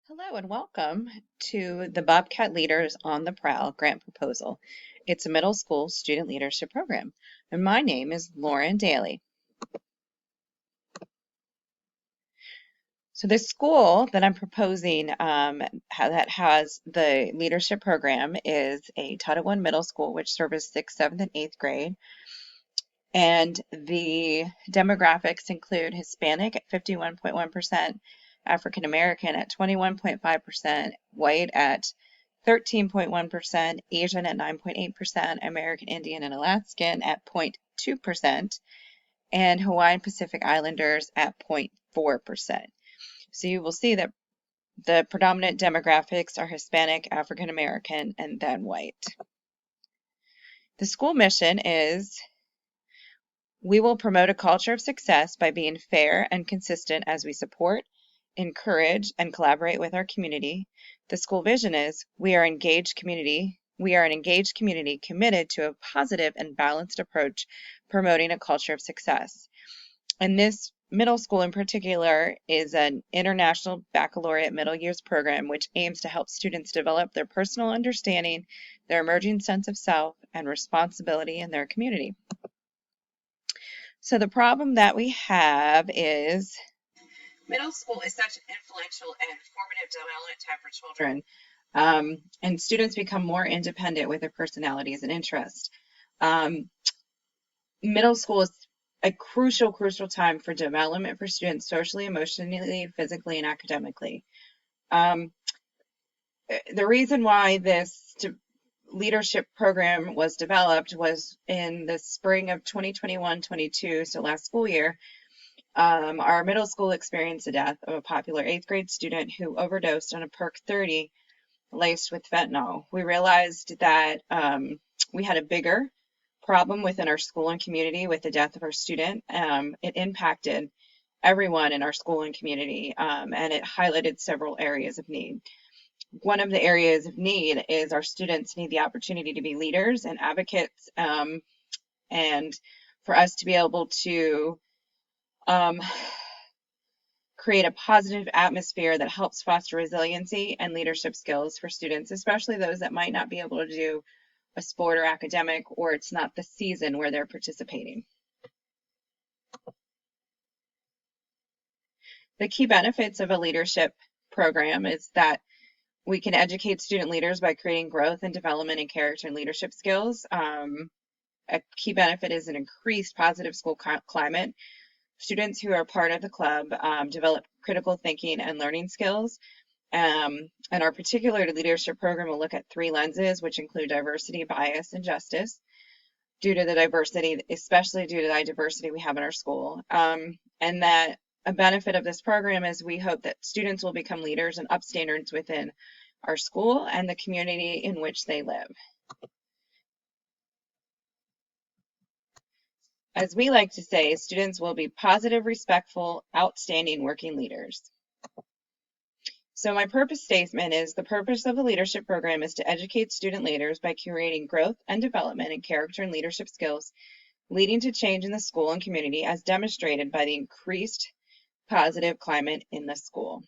Hello and welcome to the Bobcat Leaders on the Prowl grant proposal. It's a middle school student leadership program, and my name is Lauren Daly. So the school that I'm proposing that has the leadership program is a Title I middle school, which serves 6th, 7th, and 8th grade. And the demographics include Hispanic at 51.1%, African American at 21.5%, white at 13.1%, Asian at 9.8%, American Indian and Alaskan at 0.2%, and Hawaiian Pacific Islanders at 0.4%. So you will see that the predominant demographics are Hispanic, African American, and then white. The school mission is: we will promote a culture of success by being fair and consistent as we support, encourage, and collaborate with our community. The school vision is: we are an engaged community committed to a positive and balanced approach promoting a culture of success. And this middle school in particular is an international baccalaureate middle years program which aims to help students develop their personal understanding, their emerging sense of self, and responsibility in their community. So the problem that we have is middle school is such an influential and formative development time for children, and students become more independent with their personalities and interests. Middle school is a crucial time for development for students socially, emotionally, physically, and academically. The reason why this leadership program was developed was in the spring of 2021-22, so last school year. Our middle school experienced the death of a popular 8th grade student who overdosed on a Perk 30 laced with fentanyl. We realized that we had a bigger problem within our school and community with the death of our student. It impacted everyone in our school and community, and it highlighted several areas of need. One of the areas of need is our students need the opportunity to be leaders and advocates, and for us to be able to create a positive atmosphere that helps foster resiliency and leadership skills for students, especially those that might not be able to do a sport or academic, or it's not the season where they're participating. The key benefits of a leadership program is that we can educate student leaders by creating growth and development in character and leadership skills. A key benefit is an increased positive school climate. Students who are part of the club develop critical thinking and learning skills. And our particular leadership program will look at 3 lenses, which include diversity, bias, and justice, due to the diversity, especially due to the diversity we have in our school. And that a benefit of this program is we hope that students will become leaders and upstanders within our school and the community in which they live. As we like to say, students will be positive, respectful, outstanding working leaders. So my purpose statement is: the purpose of the leadership program is to educate student leaders by curating growth and development in character and leadership skills, leading to change in the school and community as demonstrated by the increased positive climate in the school.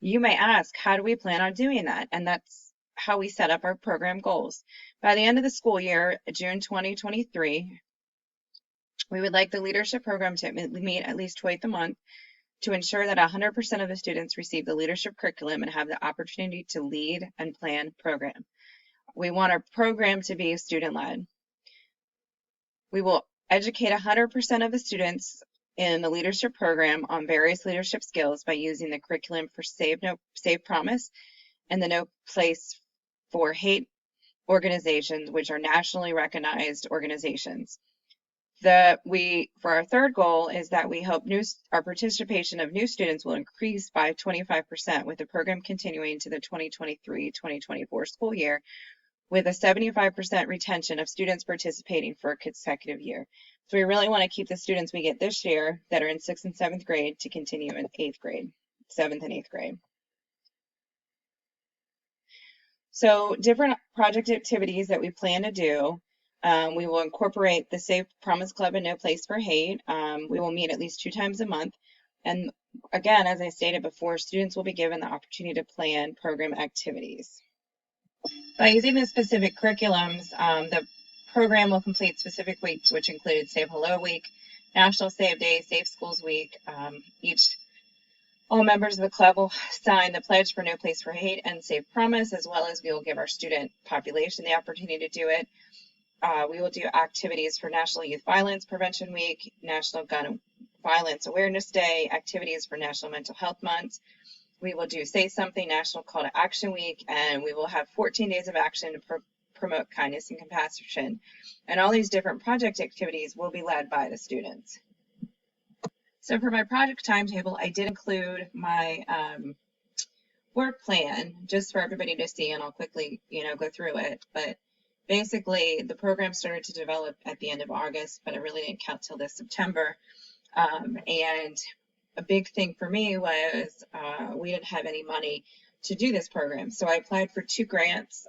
You may ask, how do we plan on doing that? And that's how we set up our program goals. By the end of the school year, June 2023, we would like the leadership program to meet at least twice a month to ensure that 100% of the students receive the leadership curriculum and have the opportunity to lead and plan program. We want our program to be student-led. We will educate 100% of the students in the leadership program on various leadership skills by using the curriculum for Save Promise and the No Place for Hate organizations, which are nationally recognized organizations. For our third goal is that we hope our participation of new students will increase by 25% with the program continuing to the 2023-2024 school year, with a 75% retention of students participating for a consecutive year. So we really want to keep the students we get this year that are in 6th and 7th grade to continue in 8th grade, 7th and 8th grade. So different project activities that we plan to do: we will incorporate the Save Promise Club and No Place for Hate. We will meet at least 2 times a month. And again, as I stated before, students will be given the opportunity to plan program activities. By using the specific curriculums, the program will complete specific weeks, which included Save Hello Week, National Save Day, Safe Schools Week. All members of the club will sign the pledge for No Place for Hate and Safe Promise, as well as we will give our student population the opportunity to do it. We will do activities for National Youth Violence Prevention Week, National Gun Violence Awareness Day, activities for National Mental Health Month. We will do Say Something National Call to Action Week, and we will have 14 days of action to promote kindness and compassion. And all these different project activities will be led by the students. So for my project timetable, I did include my work plan just for everybody to see, and I'll quickly, go through it. But basically, the program started to develop at the end of August, but it really didn't count till this September. And a big thing for me was we didn't have any money to do this program. So I applied for 2 grants.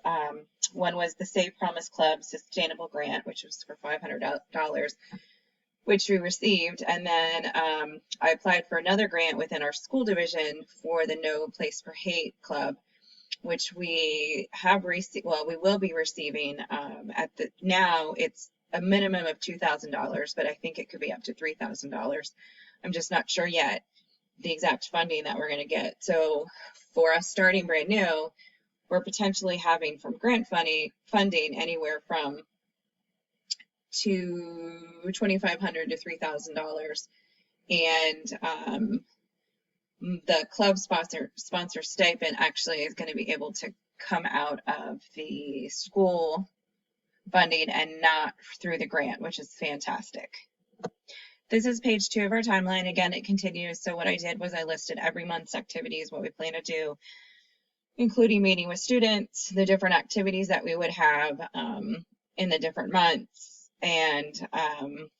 One was the Save Promise Club Sustainable Grant, which was for $500, which we received. And then I applied for another grant within our school division for the No Place for Hate Club, which we have received. Well, we will be receiving now it's a minimum of $2,000, but I think it could be up to $3,000. I'm just not sure yet the exact funding that we're going to get. So for us starting brand new, we're potentially having from grant funding anywhere from $2,500 to $3,000, and the club sponsor stipend actually is going to be able to come out of the school funding and not through the grant, which is fantastic. This is page 2 of our timeline. Again, it continues. So what I did was I listed every month's activities, what we plan to do, including meeting with students, the different activities that we would have in the different months. And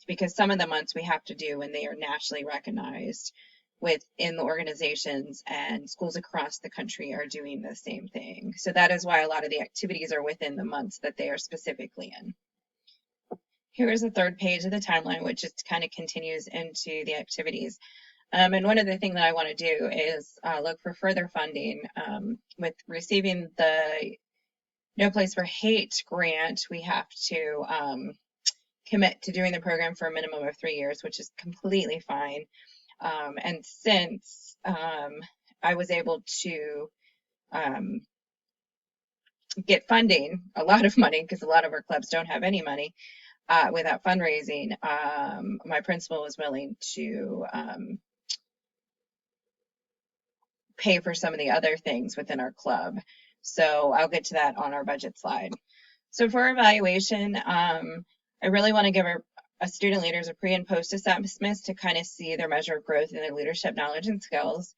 because some of the months we have to do when they are nationally recognized within the organizations, and schools across the country are doing the same thing. So that is why a lot of the activities are within the months that they are specifically in. Here is the 3rd page of the timeline, which just kind of continues into the activities. And one of the things that I want to do is look for further funding. With receiving the No Place for Hate grant, we have to commit to doing the program for a minimum of 3 years, which is completely fine. And since I was able to get funding, a lot of money, because a lot of our clubs don't have any money, without fundraising, my principal was willing to pay for some of the other things within our club. So I'll get to that on our budget slide. So for evaluation, I really want to give our student leaders a pre and post assessments to kind of see their measure of growth in their leadership knowledge and skills.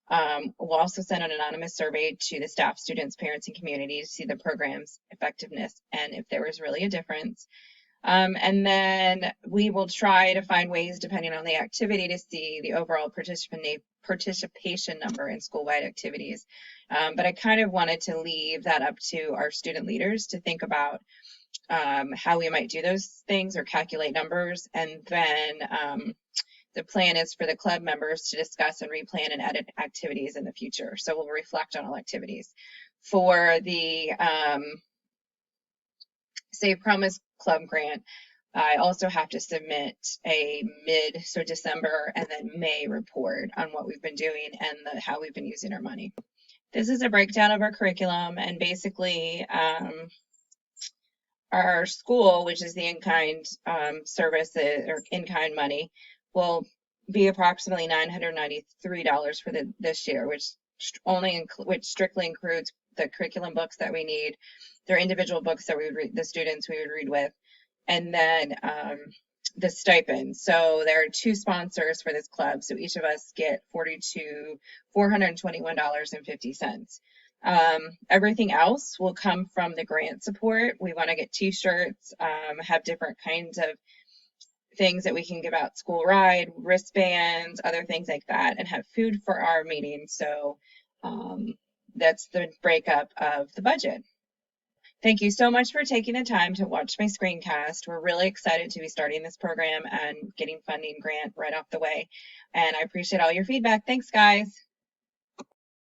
We'll also send an anonymous survey to the staff, students, parents, and community to see the program's effectiveness and if there was really a difference. And then we will try to find ways, depending on the activity, to see the overall participation number in school-wide activities. But I kind of wanted to leave that up to our student leaders to think about how we might do those things or calculate numbers. And then the plan is for the club members to discuss and replan and edit activities in the future. So we'll reflect on all activities. For the Save Promise Club grant, I also have to submit a so December and then May report on what we've been doing and how we've been using our money. This is a breakdown of our curriculum, and basically our school, which is the in-kind services or in-kind money, will be approximately $993 for this year, which strictly includes the curriculum books that we need, their individual books that we would read, the students we would read with, and then the stipend. So there are 2 sponsors for this club, so each of us get $421.50. Everything else will come from the grant support. We want to get t-shirts, have different kinds of things that we can give out, school ride, wristbands, other things like that, and have food for our meetings. So that's the breakup of the budget. Thank you so much for taking the time to watch my screencast. We're really excited to be starting this program and getting funding grant right off the way. And I appreciate all your feedback. Thanks, guys.